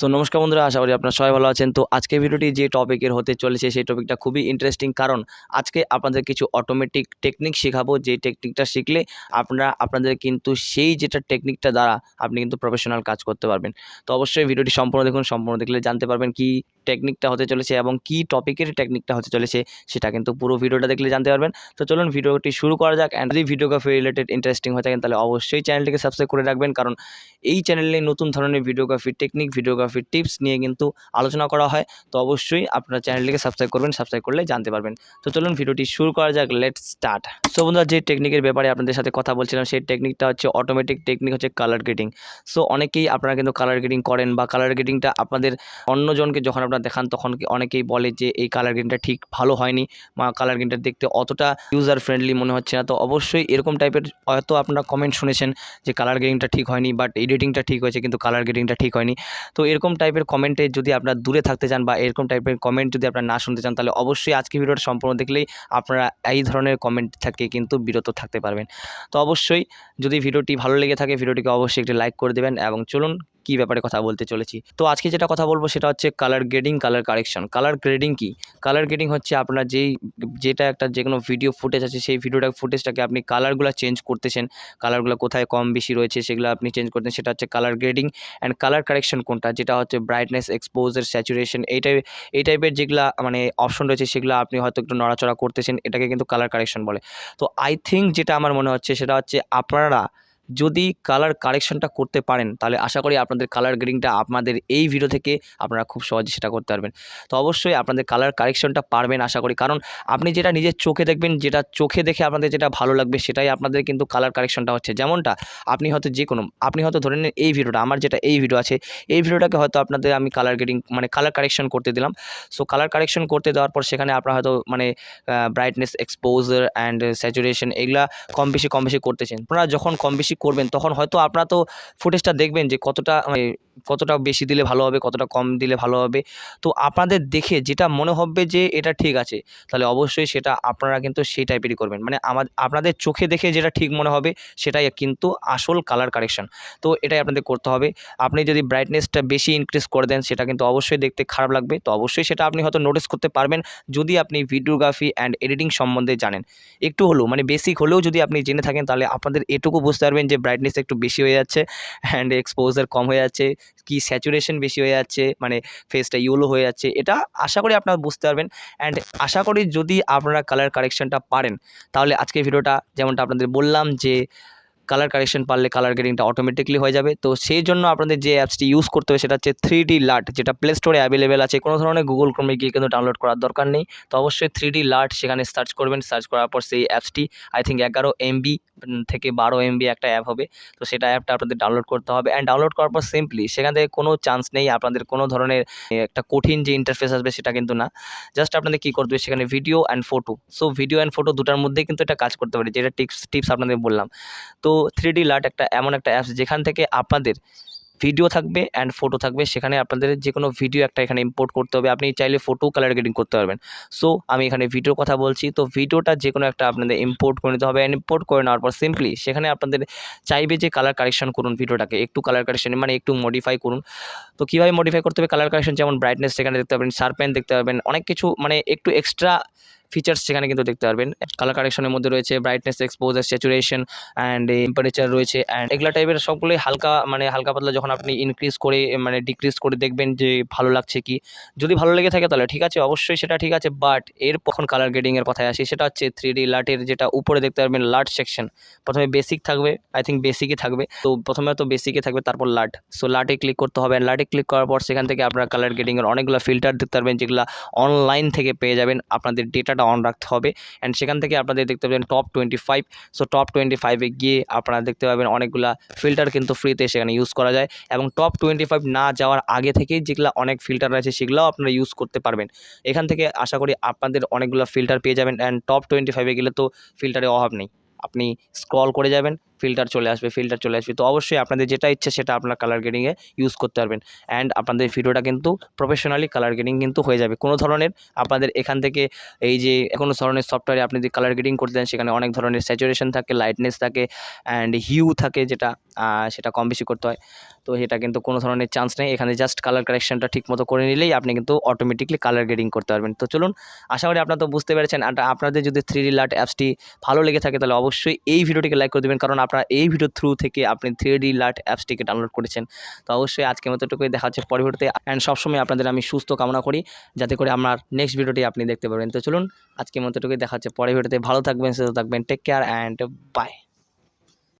তো নমস্কার বন্ধুরা, আশা করি আপনারা সবাই ভালো আছেন। তো আজকে ভিডিওটি যে টপিকের হতে চলেছে সেই টপিকটা খুবই ইন্টারেস্টিং, কারণ আজকে আপনাদের কিছু অটোমেটিক টেকনিক শেখাবো, যে টেকনিকটা শিখলে আপনাদের কিন্তু সেই যেটা টেকনিকটা দ্বারা আপনি কিন্তু প্রফেশনাল কাজ করতে পারবেন। তো অবশ্যই ভিডিওটি সম্পূর্ণ দেখুন, সম্পূর্ণ দেখলে জানতে পারবেন কি টেকনিকটা হতে চলেছে এবং কি টপিকের টেকনিকটা হতে চলেছে, সেটা কিন্তু পুরো ভিডিওটা দেখলে জানতে পারবেন। তো চলুন ভিডিওটি শুরু করা যাক। অ্যান্ড যদি ভিডিওগ্রাফি রিলেটেড ইন্টারেস্টিং হয়ে থাকেন তাহলে অবশ্যই চ্যানেলটিকে সাবস্ক্রাইব করে রাখবেন, কারণ এই চ্যানেলে নতুন ধরনের ভিডিওগ্রাফি টেকনিক, ভিডিওগ্রাফির টিপস নিয়ে কিন্তু আলোচনা করা হয়। তো অবশ্যই আপনারা চ্যানেলটিকে সাবস্ক্রাইব করবেন, সাবস্ক্রাইব করলে জানতে পারবেন। তো চলুন ভিডিওটি শুরু করা যাক, লেটস স্টার্ট। সো বন্ধুরা, যে টেকনিকের ব্যাপারে আপনাদের সাথে কথা বলছিলাম সেই টেকনিকটা হচ্ছে অটোমেটিক টেকনিক, হচ্ছে কালার গ্রেডিং। সো অনেকেই আপনারা কিন্তু কালার গ্রেডিং করেন, বা কালার গ্রেডিংটা আপনাদের অন্যজনকে যখন আপনারা দেখান তখন অনেকেই বলে যে এই কালার গ্রেডিংটা ঠিক ভালো হয়নি, বা কালার গ্রেডিংটা দেখতে অতটা ইউজার ফ্রেন্ডলি মনে হচ্ছে না। তো অবশ্যই এরকম টাইপের হয়তো আপনারা কমেন্ট শুনেছেন যে কালার গ্রেডিংটা ঠিক হয়নি, বাট এডিটিংটা ঠিক হয়েছে কিন্তু কালার গ্রেডিংটা ঠিক হয়নি। তো এরকম টাইপের কমেন্টে যদি আপনারা দূরে থাকতে চান, বা এরকম টাইপের কমেন্ট যদি আপনারা না শুনতে চান, তাহলে অবশ্যই আজকে ভিডিওটা সম্পূর্ণ দেখলেই আপনারা এই ধরনের কমেন্ট থেকে কিন্তু বিরত থাকতে পারবেন। তো অবশ্যই যদি ভিডিওটি ভালো লেগে থাকে ভিডিওটিকে অবশ্যই একটি লাইক করে দেবেন। এবং চলুন কী ব্যাপারে কথা বলতে চলেছি। তো আজকে যেটা কথা বলবো সেটা হচ্ছে colour grading, colour correction. Colour grading কি? কালার গ্রেডিং হচ্ছে আপনার যেটা একটা যে কোনো ভিডিও ফুটেজ আছে, সেই ফুটেজটাকে আপনি কালারগুলো চেঞ্জ করতেছেন, কালারগুলো কোথায় কম বেশি রয়েছে সেগুলো আপনি চেঞ্জ করতেন, সেটা হচ্ছে colour grading. And colour correction কোনটা, যেটা হচ্ছে ব্রাইটনেস, এক্সপোজার, স্যাচুরেশন, এই টাইপের যেগুলা মানে অপশন রয়েছে সেগুলো আপনি হয়তো একটু নড়াচড়া করতেছেন, এটাকে কিন্তু কালার কারেকশন বলে। তো আই থিঙ্ক যেটা আমার মনে হচ্ছে সেটা হচ্ছে আপনারা যদি কালার কারেকশনটা করতে পারেন তাহলে আশা করি আপনাদের কালার গ্রেডিংটা আপনাদের এই ভিডিও থেকে আপনারা খুব সহজে সেটা করতে পারবেন। তো অবশ্যই আপনাদের কালার কারেকশনটা পারবেন আশা করি, কারণ আপনি যেটা নিজের চোখে দেখবেন, যেটা চোখে দেখে আপনাদের যেটা ভালো লাগবে সেটাই আপনাদের কিন্তু কালার কারেকশনটা হচ্ছে। যেমনটা আপনি হয়তো ধরে নিন এই ভিডিওটা, আমার যেটা এই ভিডিও আছে, এই ভিডিওটাকে হয়তো আপনাদের আমি কালার গ্রেডিং মানে কালার কারেকশন করতে দিলাম। সো কালার কারেকশন করতে দেওয়ার পর সেখানে আপনারা হয়তো মানে ব্রাইটনেস, এক্সপোজার অ্যান্ড স্যাচুরেশন এগুলা কম বেশি করতেছেন। আপনারা যখন কম বেশি করবেন তখন হয়তো আপনারা তো ফুটেজটা দেখবেন যে কতটা বেশি দিলে ভালো হবে, কতটা কম দিলে ভালো হবে। তো আপনাদের দেখে যেটা মনে হবে যে এটা ঠিক আছে, তাহলে অবশ্যই সেটা আপনারা কিন্তু সেই টাইপেরই করবেন। মানে আপনাদের চোখে দেখে যেটা ঠিক মনে হবে সেটাই কিন্তু আসল কালার কারেকশন। তো এটাই আপনাদের করতে হবে। আপনি যদি ব্রাইটনেসটা বেশি ইনক্রিজ করে দেন সেটা কিন্তু অবশ্যই দেখতে খারাপ লাগবে। তো অবশ্যই সেটা আপনি হয়তো নোটিস করতে পারবেন যদি আপনি ভিডিওগ্রাফি অ্যান্ড এডিটিং সম্বন্ধে জানেন। একটু হলেও মানে বেসিক হলেও যদি আপনি জেনে থাকেন তাহলে আপনাদের এটুকু বুঝতে পারবেন যে ব্রাইটনেস একটু বেশি হয়ে যাচ্ছে অ্যান্ড এক্সপোজার কম হয়ে যাচ্ছে, কি স্যাচুরেশন বেশি হয়ে যাচ্ছে, মানে ফেসটা ইয়েলো হয়ে যাচ্ছে। এটা আশা করি আপনারা বুঝতে পারবেন। অ্যান্ড আশা করি যদি আপনারা কালার কারেকশনটা পারেন তাহলে আজকের ভিডিওটা যেমনটা আপনাদের বললাম যে কালার কারেকশন পারলে কালার গ্রেডিংটা অটোমেটিকলি হয়ে যাবে। তো সেই জন্য আপনাদের যে অ্যাপসটি ইউজ করতে হবে সেটা হচ্ছে 3D লার্ট, যেটা প্লে স্টোরে অ্যাভেলেবেল আছে। কোনো ধরনের গুগল ক্রোমে গিয়ে কিন্তু ডাউনলোড করার দরকার নেই। তো অবশ্যই 3D লার্ট সেখানে সার্চ করবেন। সার্চ করার পর সেই অ্যাপসটি আই থিঙ্ক 11 MB থেকে 12 MB একটা অ্যাপ হবে। তো সেটা অ্যাপটা আপনাদের ডাউনলোড করতে হবে। অ্যান্ড ডাউনলোড করার পর সিম্পলি সেখান থেকে কোনো চান্স নেই আপনাদের কোনো ধরনের একটা কঠিন যে ইন্টারফেস আসবে সেটা কিন্তু না। জাস্ট আপনাদের কী করতে হবে, সেখানে video and photo, so video and photo দুটার মধ্যেই কিন্তু এটা কাজ করতে পারে, যেটা টিপস আপনাদের বললাম। তো 3D লার্ট এমন একটা অ্যাপস যেখান থেকে আপনাদের ভিডিও থাকবে অ্যান্ড ফটো থাকবে। সেখানে আপনাদের যে কোনো ভিডিও একটা এখানে ইম্পোর্ট করতে হবে। আপনি চাইলে ফটো কালার গ্রেডিং করতে পারবেন। সো আমি এখানে ভিডিওর কথা বলছি। তো ভিডিওটা যে কোনো একটা আপনাদের ইম্পোর্ট করে নিতে হবে। ইম্পোর্ট করে নেওয়ার পর সিম্পলি সেখানে আপনাদের চাইবে যে কালার কারেকশন করুন ভিডিওটাকে, একটু কালার কারেকশন মানে একটু মডিফাই করুন। তো কীভাবে মডিফাই করতে হবে কালার কারেকশন, যেমন ব্রাইটনেস সেখানে দেখতে পাবেন, শার্পেন দেখতে পাবেন, অনেক কিছু মানে একটু এক্সট্রা ফিচার্স সেখানে কিন্তু দেখতে পারবেন। কালার কারেকশনের মধ্যে রয়েছে brightness, exposure, saturation and temperature রয়েছে। অ্যান্ড এগুলা টাইপের সবগুলোই হালকা পাতলা যখন আপনি ইনক্রিজ করে মানে ডিক্রিজ করে দেখবেন যে ভালো লাগছে কি। যদি ভালো লেগে থাকে তাহলে ঠিক আছে, অবশ্যই সেটা ঠিক আছে। বাট এর কখন কালার গ্রেডিংয়ের কথায় আসি, সেটা হচ্ছে 3D লার্টের যেটা উপরে দেখতে পারবেন লার্ট সেকশন। প্রথমে বেসিক থাকবে, আই থিঙ্ক বেসিকই থাকবে। তো প্রথমে তো বেসিকে থাকবে, তারপর লার্ট। সো লার্টে ক্লিক করতে হবে। লার্টে ক্লিক করার পর সেখান থেকে আপনারা কালার গ্রেডিংয়ের অনেকগুলো ফিল্টার দেখতে পারবেন, যেগুলো অনলাইন থেকে পেয়ে যাবেন। আপনাদের ডেটাটা অন রাখতে হবে। অ্যান্ড সেখান থেকে আপনাদের দেখতে পাবেন টপ 25। সো টপ 25-এ গিয়ে আপনারা দেখতে পাবেন অনেকগুলা ফিল্টার কিন্তু ফ্রিতে সেখানে ইউজ করা যায়। এবং টপ 25 না যাওয়ার আগে থেকেই যেগুলো অনেক ফিল্টার আছে সেগুলোও আপনারা ইউজ করতে পারবেন। এখান থেকে আশা করি আপনাদের অনেকগুলো ফিল্টার পেয়ে যাবেন। অ্যান্ড টপ 25-এ গেলে তো ফিল্টারের অভাব নেই। আপনি স্ক্রল করে যাবেন, ফিল্টার চলে আসবে। তো অবশ্যই আপনাদের যেটা ইচ্ছে সেটা আপনার কালার গ্রেডিংয়ে ইউজ করতে পারবেন। অ্যান্ড আপনাদের ভিডিওটা কিন্তু প্রফেশনালি কালার গ্রেডিং কিন্তু হয়ে যাবে। কোনো ধরনের আপনাদের এখান থেকে এই যে কোনো ধরনের সফটওয়্যারে আপনি যদি কালার গ্রেডিং করতে দেন সেখানে অনেক ধরনের স্যাচুরেশন থাকে, লাইটনেস থাকে অ্যান্ড হিউ থাকে, যেটা সেটা কম বেশি করতে হয়। তো এটা কিন্তু কোনো ধরনের চান্স নেই, এখানে জাস্ট কালার কারেকশনটা ঠিক মতো করে নিলেই আপনি কিন্তু অটোমেটিকলি কালার গ্রেডিং করতে পারবেন। তো চলুন, আশা করি আপনারা তো বুঝতে পেরেছেন। আর আপনাদের যদি 3D লাইট অ্যাপসটি ভালো লেগে থাকে তাহলে অবশ্যই এই ভিডিওটিকে লাইক করে দেবেন, কারণ আপনারা এই ভিডিও থ্রু থেকে আপনি 3D লাইট অ্যাপসটিকে ডাউনলোড করেছেন। তো অবশ্যই আজকের মতো এটুকুই, দেখা হচ্ছে পরের ভিডিওতে। অ্যান্ড সবসময় আপনাদের আমি সুস্থ কামনা করি যাতে করে আমার নেক্সট ভিডিওটি আপনি দেখতে পারবেন। তো চলুন, আজকের মতো এটুকুই, দেখা হচ্ছে পরের ভিডিওতে। ভালো থাকবেন, সুস্থ থাকবেন, টেক কেয়ার অ্যান্ড বাই।